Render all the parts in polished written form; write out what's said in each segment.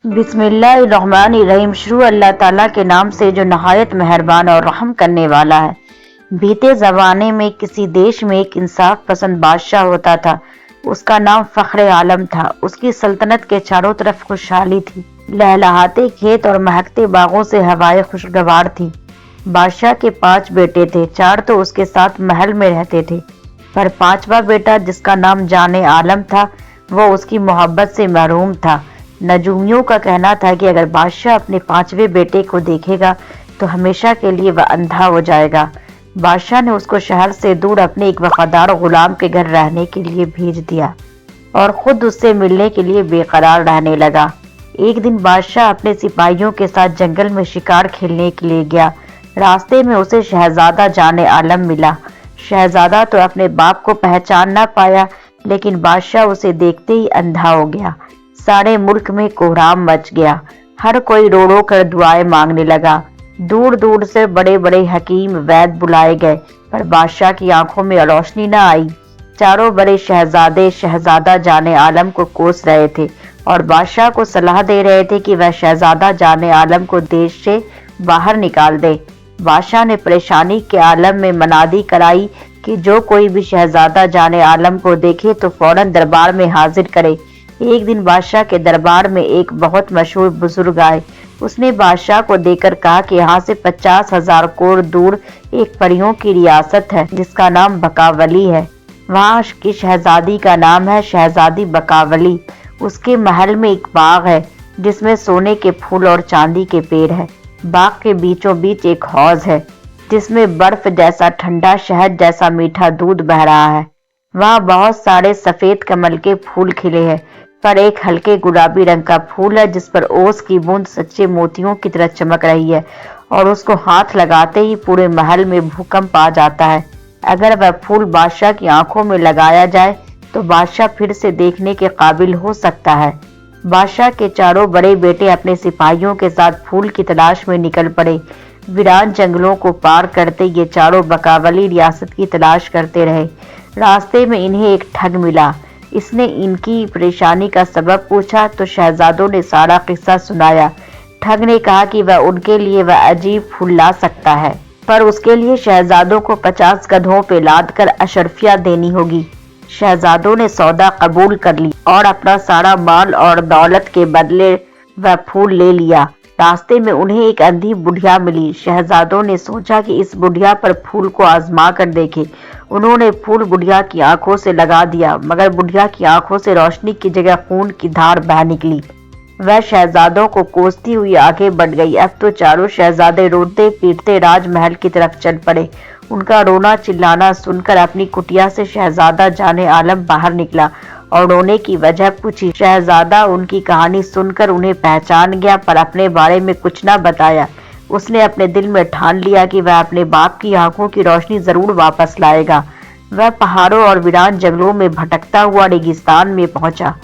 बिस्मिल्लाहिर्रहमानिर्रहीम। शुरू अल्लाह ताला के नाम से जो नहायत मेहरबान और रहम करने वाला है। बीते ज़माने में किसी देश में एक इंसाफ पसंद बादशाह होता था। उसका नाम फख्र आलम था। उसकी सल्तनत के चारों तरफ खुशहाली थी। लहलहाते खेत और महकते बागों से हवाएं खुशगवार थी। बादशाह के 5 बेटे थे। 4 तो उसके साथ महल में रहते थे, पर 5वां बेटा जिसका नाम जाने आलम था वो उसकी मोहब्बत से महरूम था। नजूमियों का कहना था कि अगर बादशाह अपने 5वें बेटे को देखेगा तो हमेशा के लिए वह अंधा हो जाएगा। बादशाह ने उसको शहर से दूर अपने एक वफादार गुलाम के घर रहने के लिए भेज दिया और खुद उससे मिलने के लिए बेकरार रहने लगा। एक दिन बादशाह अपने सिपाहियों के साथ जंगल में शिकार खेलने के लिए गया। रास्ते में उसे शहजादा जाने आलम मिला। शहजादा तो अपने बाप को पहचान ना पाया, लेकिन बादशाह उसे देखते ही अंधा हो गया। सारे मुल्क में कोहराम मच गया। हर कोई रो रो कर दुआएं मांगने लगा। दूर दूर से बड़े बड़े हकीम वैद बुलाए गए, पर बादशाह की आंखों में रोशनी न आई। चारों बड़े शहजादे शहजादा जाने आलम को कोस रहे थे और बादशाह को सलाह दे रहे थे कि वह शहजादा जाने आलम को देश से बाहर निकाल दे। बादशाह ने परेशानी के आलम में मनादी कराई कि जो कोई भी शहजादा जाने आलम को देखे तो फौरन दरबार में हाजिर करे। एक दिन बादशाह के दरबार में एक बहुत मशहूर बुजुर्ग आए। उसने बादशाह को देखकर कहा कि यहाँ से 50,000 कोस दूर एक परियों की रियासत है जिसका नाम बकावली है। वहाँ की शहजादी का नाम है शहजादी बकावली। उसके महल में एक बाग है जिसमें सोने के फूल और चांदी के पेड़ है। बाग के बीचों बीच एक हौज है जिसमें बर्फ जैसा ठंडा शहद जैसा मीठा दूध बह रहा है। वहाँ बहुत सारे सफेद कमल के फूल खिले हैं, पर एक हल्के गुलाबी रंग का फूल है जिस पर ओस की बूंद सच्चे मोतियों की तरह चमक रही है और उसको हाथ लगाते ही पूरे महल में भूकंप आ जाता है। अगर वह फूल बादशाह की आंखों में लगाया जाए तो बादशाह फिर से देखने के काबिल हो सकता है। बादशाह के चारों बड़े बेटे अपने सिपाहियों के साथ फूल की तलाश में निकल पड़े। वीरान जंगलों को पार करते ये चारों बकावली रियासत की तलाश करते रहे। रास्ते में इन्हें एक ठग मिला। इसने इनकी परेशानी का सबब पूछा तो शहजादों ने सारा किस्सा सुनाया। ठग ने कहा कि वह उनके लिए वह अजीब फूल ला सकता है, पर उसके लिए शहजादों को 50 गधों पे लाद कर अशरफिया देनी होगी। शहजादों ने सौदा कबूल कर ली और अपना सारा माल और दौलत के बदले वह फूल ले लिया। रास्ते में उन्हें एक अंधी बुढ़िया मिली। शहजादों ने सोचा कि इस बुढ़िया पर फूल को आजमा कर देखे। उन्होंने फूल बुढ़िया की आंखों से लगा दिया, मगर बुढ़िया की आंखों से रोशनी की जगह खून की धार बह निकली। वह शहजादों को कोसती हुई आगे बढ़ गई। अब तो चारों शहजादे रोते पीटते राजमहल की तरफ चल पड़े। उनका रोना चिल्लाना सुनकर अपनी कुटिया से शहजादा जाने आलम बाहर निकला और रोने की वजह पूछी। शहजादा उनकी कहानी सुनकर उन्हें पहचान गया, पर अपने बारे में कुछ न बताया। उसने अपने दिल में ठान लिया कि वह अपने बाप की आंखों की रोशनी जरूर वापस लाएगा। वह पहाड़ों और वीरान जंगलों में भटकता हुआ रेगिस्तान में पहुंचा।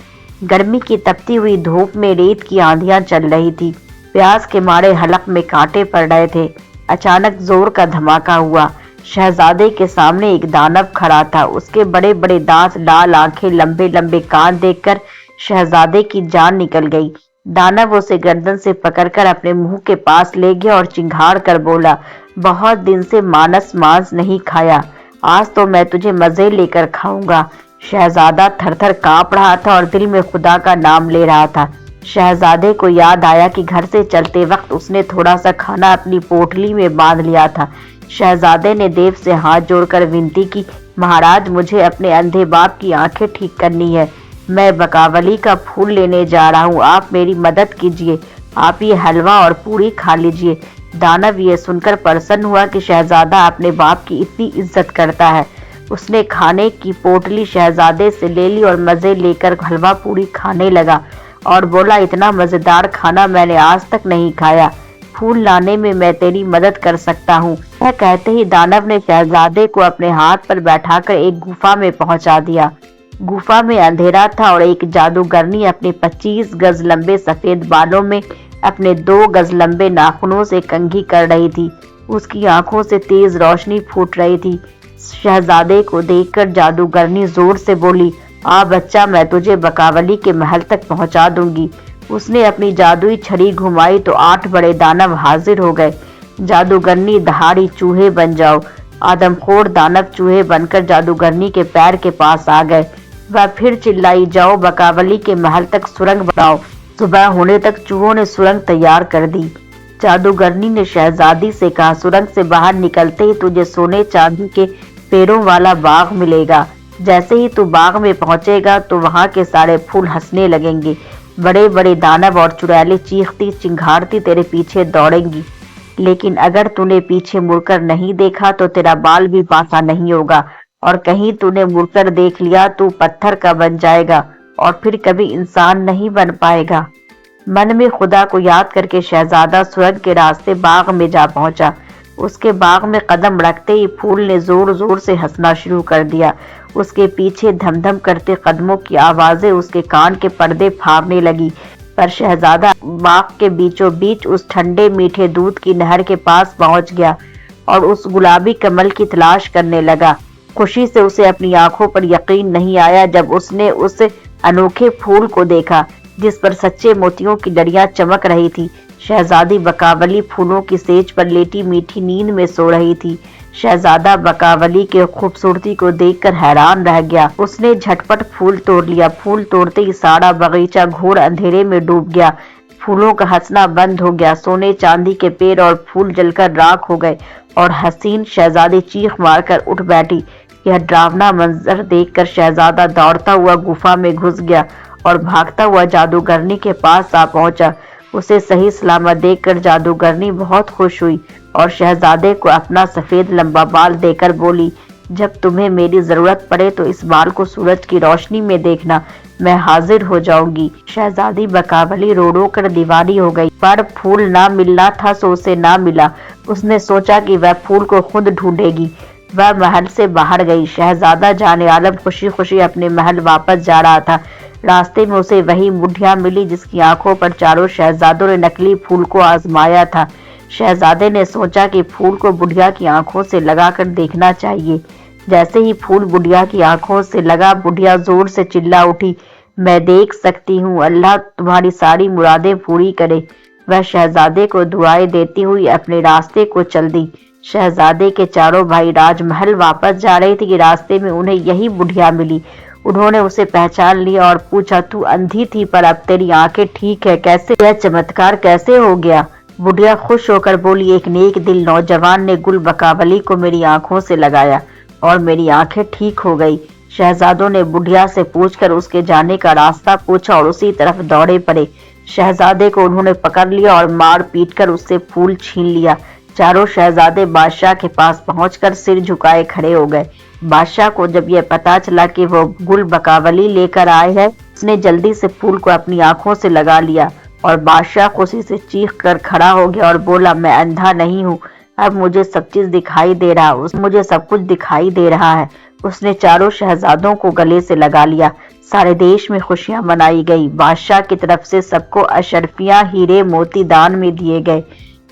गर्मी की तपती हुई धूप में रेत की आंधियां चल रही थी। प्यास के मारे हलक में कांटे पड़ रहे थे। अचानक जोर का धमाका हुआ। शहजादे के सामने एक दानव खड़ा था। उसके बड़े बड़े दांत, लाल आंखें, लंबे लंबे कान देखकर शहजादे की जान निकल गई। दानव उसे गर्दन से पकड़कर अपने मुंह के पास ले गया और चिंघाड़ कर बोला, बहुत दिन से मांस नहीं खाया, आज तो मैं तुझे मजे लेकर खाऊंगा। शहजादा थरथर कांप रहा था और दिल में खुदा का नाम ले रहा था। शहजादे को याद आया कि घर से चलते वक्त उसने थोड़ा सा खाना अपनी पोटली में बांध लिया था। शहजादे ने देव से हाथ जोड़कर विनती की, महाराज मुझे अपने अंधे बाप की आंखें ठीक करनी है। मैं बकावली का फूल लेने जा रहा हूँ, आप मेरी मदद कीजिए। आप ये हलवा और पूरी खा लीजिए। दानव ये सुनकर प्रसन्न हुआ कि शहजादा अपने बाप की इतनी इज्जत करता है। उसने खाने की पोटली शहजादे से ले ली और मजे लेकर हलवा पूरी खाने लगा और बोला, इतना मजेदार खाना मैंने आज तक नहीं खाया। फूल लाने में मैं तेरी मदद कर सकता हूँ। यह कहते ही दानव ने शहजादे को अपने हाथ पर बैठाकर एक गुफा में पहुंचा दिया। गुफा में अंधेरा था और एक जादूगरनी अपने 25 गज लंबे सफेद बालों में अपने 2 गज लंबे नाखूनों से कंघी कर रही थी। उसकी आंखों से तेज रोशनी फूट रही थी। शहजादे को देखकर जादूगरनी जोर से बोली, आ बच्चा, मैं तुझे बकावली के महल तक पहुंचा दूंगी। اس نے اپنی جادوئی چھڑی گھمائی تو 8 بڑے دانو حاضر ہو گئے۔ جادوگرنی دہاڑی چوہے بن جاؤ۔ آدم خور دانو چوہے بن کر جادوگرنی کے پیر کے پاس آ گئے۔ وہ پھر چلائی، جاؤ بکاولی کے محل تک سرنگ بناؤ۔ صبح ہونے تک چوہوں نے سرنگ تیار کر دی۔ جادوگرنی نے شہزادی سے کہا، سرنگ سے باہر نکلتے ہی تجھے سونے چاندی کے پیروں والا باغ ملے گا۔ جیسے ہی تو باغ میں پہنچے گا تو وہاں کے سارے پھول ہنسنے لگیں گے۔ بڑے بڑے دانو اور چڑیلیں چیختی چنگھاڑتی تیرے پیچھے دوڑیں گی، لیکن اگر تو نے پیچھے مڑ کر نہیں دیکھا تو تیرا بال بھی بانسا نہیں ہوگا، اور کہیں تو نے مڑ کر دیکھ لیا تو پتھر کا بن جائے گا اور پھر کبھی انسان نہیں بن پائے گا۔ من میں خدا کو یاد کر کے شہزادہ سرنگ کے راستے باغ میں جا پہنچا۔ اس کے باغ میں قدم رکھتے ہی پھول نے زور زور سے ہنسنا شروع کر دیا۔ اس کے پیچھے دھم دھم کرتے قدموں کی آوازیں اس کے کان کے پردے پھاڑنے لگی، پر شہزادہ باغ کے بیچوں بیچ اس ٹھنڈے میٹھے دودھ کی نہر کے پاس پہنچ گیا اور اس گلابی کمل کی تلاش کرنے لگا۔ خوشی سے اسے اپنی آنکھوں پر یقین نہیں آیا جب اس نے اس انوکھے پھول کو دیکھا جس پر سچے موتیوں کی ڈڑیاں چمک رہی تھی۔ شہزادی بکاولی پھولوں کی سیج پر لیٹی میٹھی نیند میں سو رہی تھی۔ شہزادہ بکاولی کے خوبصورتی کو دیکھ کر حیران رہ گیا۔ اس نے جھٹپٹ پھول توڑ لیا۔ پھول توڑتے ہی سارا باغیچہ گھور اندھیرے میں ڈوب گیا۔ پھولوں کا ہنسنا بند ہو گیا۔ سونے چاندی کے پیر اور پھول جل کر راکھ ہو گئے اور حسین شہزادی چیخ مار کر اٹھ بیٹھی۔ یہ ڈراونا منظر دیکھ کر شہزادہ دوڑتا ہوا گفا میں گھس گیا اور بھاگتا ہوا جادوگرنی کے پاس آ پہنچا۔ اسے صحیح سلامت دیکھ کر جادوگرنی بہت خوش ہوئی اور شہزادے کو اپنا سفید لمبا بال دے کر بولی، جب تمہیں میری ضرورت پڑے تو اس بال کو سورج کی روشنی میں دیکھنا، میں حاضر ہو جاؤں گی۔ شہزادی بکاولی رو رو کر دیوانی ہو گئی، پر پھول نہ ملنا تھا سو اسے نہ ملا۔ اس نے سوچا کہ وہ پھول کو خود ڈھونڈے گی۔ وہ محل سے باہر گئی۔ شہزادہ جان عالم خوشی خوشی اپنے محل واپس جا رہا تھا۔ راستے میں اسے وہی بڈھیا ملی جس کی آنکھوں پر چاروں شہزادوں نے نکلی پھول کو آزمایا تھا۔ شہزادے نے سوچا کہ پھول کو بڈھیا کی آنکھوں سے لگا کر دیکھنا چاہیے۔ جیسے ہی پھول بڈھیا کی آنکھوں سے لگا، بڈھیا زور سے چلا اٹھی، میں دیکھ سکتی ہوں، اللہ تمہاری ساری مرادیں پوری کرے۔ وہ شہزادے کو دعائیں دیتی ہوئی اپنے راستے کو چل دی۔ شہزادے کے چاروں بھائی راج محل واپس جا رہے تھے کہ راستے میں انہیں یہی بڈھیا ملی۔ انہوں نے اسے پہچان لیا اور پوچھا، تو اندھی تھی پر اب تیری آنکھیں ٹھیک ہے، کیسے یہ چمتکار کیسے ہو گیا؟ بڈھیا خوش ہو کر بولی، ایک نیک دل نوجوان نے گل بکاولی کو میری آنکھوں سے لگایا اور میری آنکھیں ٹھیک ہو گئی۔ شہزادوں نے بڈھیا سے پوچھ کر اس کے جانے کا راستہ پوچھا اور اسی طرف دوڑے پڑے۔ شہزادے کو انہوں نے پکڑ لیا اور مار پیٹ کر اس سے پھول چھین لیا۔ چاروں شہزادے بادشاہ کے پاس پہنچ کر سر جھکائے کھڑے ہو گئے۔ بادشاہ کو جب یہ پتا چلا کہ وہ گل بکاولی لے کر آئے ہیں، اس نے جلدی سے پھول کو اپنی آنکھوں سے لگا لیا اور بادشاہ خوشی سے چیخ کر کھڑا ہو گیا اور بولا، میں اندھا نہیں ہوں، اب مجھے سب چیز دکھائی دے رہا، مجھے سب کچھ دکھائی دے رہا ہے۔ اس نے چاروں شہزادوں کو گلے سے لگا لیا۔ سارے دیش میں خوشیاں منائی گئی۔ بادشاہ کی طرف سے سب کو اشرفیاں، ہیرے موتی دان میں دیے گئے۔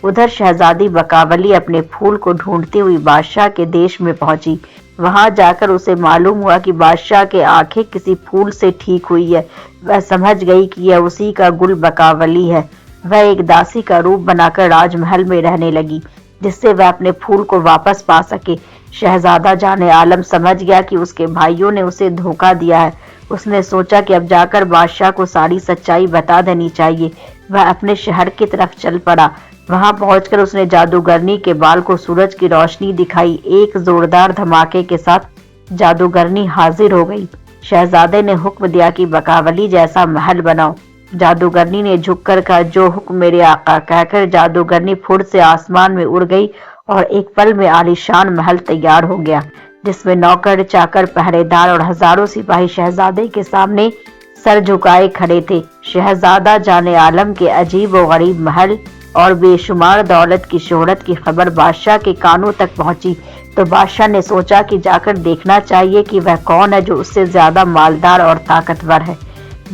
ادھر شہزادی بکاولی اپنے پھول کو ڈھونڈتی ہوئی بادشاہ کے دیش میں پہنچی۔ وہاں جا کر اسے معلوم ہوا کہ بادشاہ کے آنکھیں کسی پھول سے ٹھیک ہوئی ہے۔ وہ سمجھ گئی کہ یہ اسی کا گل بکاولی ہے۔ وہ ایک داسی کا روپ بنا کر راج محل میں رہنے لگی جس سے وہ اپنے پھول کو واپس پا سکے۔ شہزادہ جان عالم سمجھ گیا کہ اس کے بھائیوں نے اسے دھوکہ دیا ہے۔ اس نے سوچا کہ اب جا کر بادشاہ کو ساری سچائی بتا دینی چاہیے۔ وہ اپنے شہر کی طرف چل پڑا۔ وہاں پہنچ کر اس نے جادوگرنی کے بال کو سورج کی روشنی دکھائی۔ ایک زوردار دھماکے کے ساتھ جادوگرنی حاضر ہو گئی۔ شہزادے نے حکم دیا کہ بکاولی جیسا محل بناؤ۔ جادوگرنی نے جھک کر کہا، جو حکم میرے آقا، کہہ کر جادوگرنی پھر سے آسمان میں اڑ گئی اور ایک پل میں عالیشان محل تیار ہو گیا جس میں نوکر، چاکر، پہرے دار اور ہزاروں سپاہی شہزادے کے سامنے سر جھکائے کھڑے تھے۔ شہزادہ جان عالم کے عجیب و غریب محل اور بے شمار دولت کی شہرت کی خبر بادشاہ کے کانوں تک پہنچی تو بادشاہ نے سوچا کہ جا کر دیکھنا چاہیے کہ وہ کون ہے جو اس سے زیادہ مالدار اور طاقتور ہے۔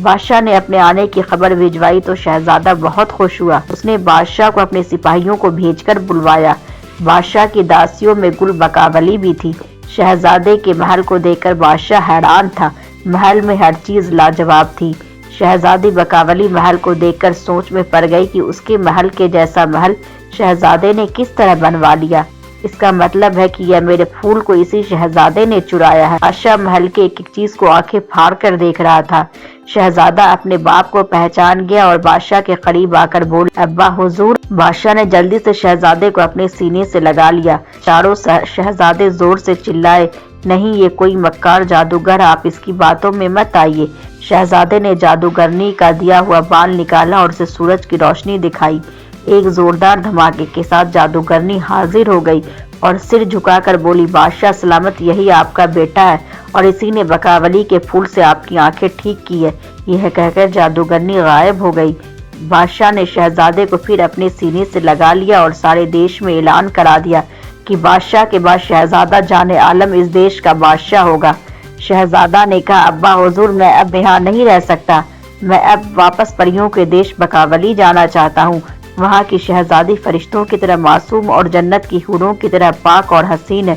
بادشاہ نے اپنے آنے کی خبر بھجوائی تو شہزادہ بہت خوش ہوا۔ اس نے بادشاہ کو اپنے سپاہیوں کو بھیج کر بلوایا۔ بادشاہ کی داسیوں میں گل بکاولی بھی تھی۔ شہزادے کے محل کو دیکھ کر بادشاہ حیران تھا۔ محل میں ہر چیز لاجواب تھی۔ शहजादी बकावली महल को देखकर सोच में पड़ गई कि उसके महल के जैसा महल शहजादे ने किस तरह बनवा लिया। इसका मतलब है कि यह मेरे फूल को इसी शहजादे ने चुराया है। बादशाह महल के एक एक चीज को आंखें फाड़ कर देख रहा था। शहजादा अपने बाप को पहचान गया और बादशाह के करीब आकर बोला, अब्बा हुजूर। बादशाह ने जल्दी से शहजादे को अपने सीने से लगा लिया। चारों शहजादे जोर से चिल्लाए, नहीं, ये कोई मक्कार जादूगर, आप इसकी बातों में मत आइए। शहजादे ने जादूगरनी का दिया हुआ बाल निकाला और उसे सूरज की रोशनी दिखाई। एक जोरदार धमाके के साथ जादूगरनी हाजिर हो गई और सिर झुकाकर बोली, बादशाह सलामत, यही आपका बेटा है और इसी ने बकावली के फूल से आपकी आंखें ठीक की है। यह कहकर जादूगरनी गायब हो गई। बादशाह ने शहजादे को फिर अपने सीने से लगा लिया और सारे देश में ऐलान करा दिया कि बादशाह के बाद शहजादा जाने आलम इस देश का बादशाह होगा। शहजादा ने कहा, अब्बा हुजूर, मैं अब यहाँ नहीं रह सकता। मैं अब वापस परियों के देश बकावली जाना चाहता हूँ। वहाँ की शहजादी फरिश्तों की तरह मासूम और जन्नत की हूरों की तरह पाक और हसीन है।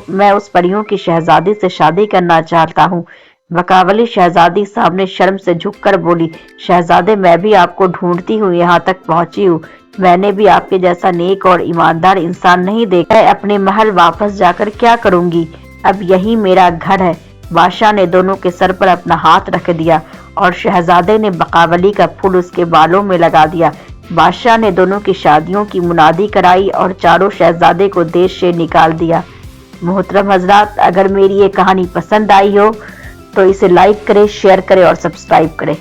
मैं उस परियों की शहजादी से शादी करना चाहता हूँ। बकावली शहजादी सामने शर्म से झुककर बोली, शहजादे, मैं भी आपको ढूंढती हूँ यहाँ तक पहुँची हूँ। मैंने भी आपके जैसा नेक और ईमानदार इंसान नहीं देखा। मैं अपने महल वापस जाकर क्या करूँगी? अब यही मेरा घर है। बादशाह ने दोनों के सर पर अपना हाथ रख दिया और शहजादे ने बकावली का फूल उसके बालों में लगा दिया। बादशाह ने दोनों की शादियों की मुनादी कराई और चारों शहजादे को देश से निकाल दिया। मोहतरम हजरात, अगर मेरी ये कहानी पसंद आई हो तो इसे लाइक करें, शेयर करें और सब्सक्राइब करें।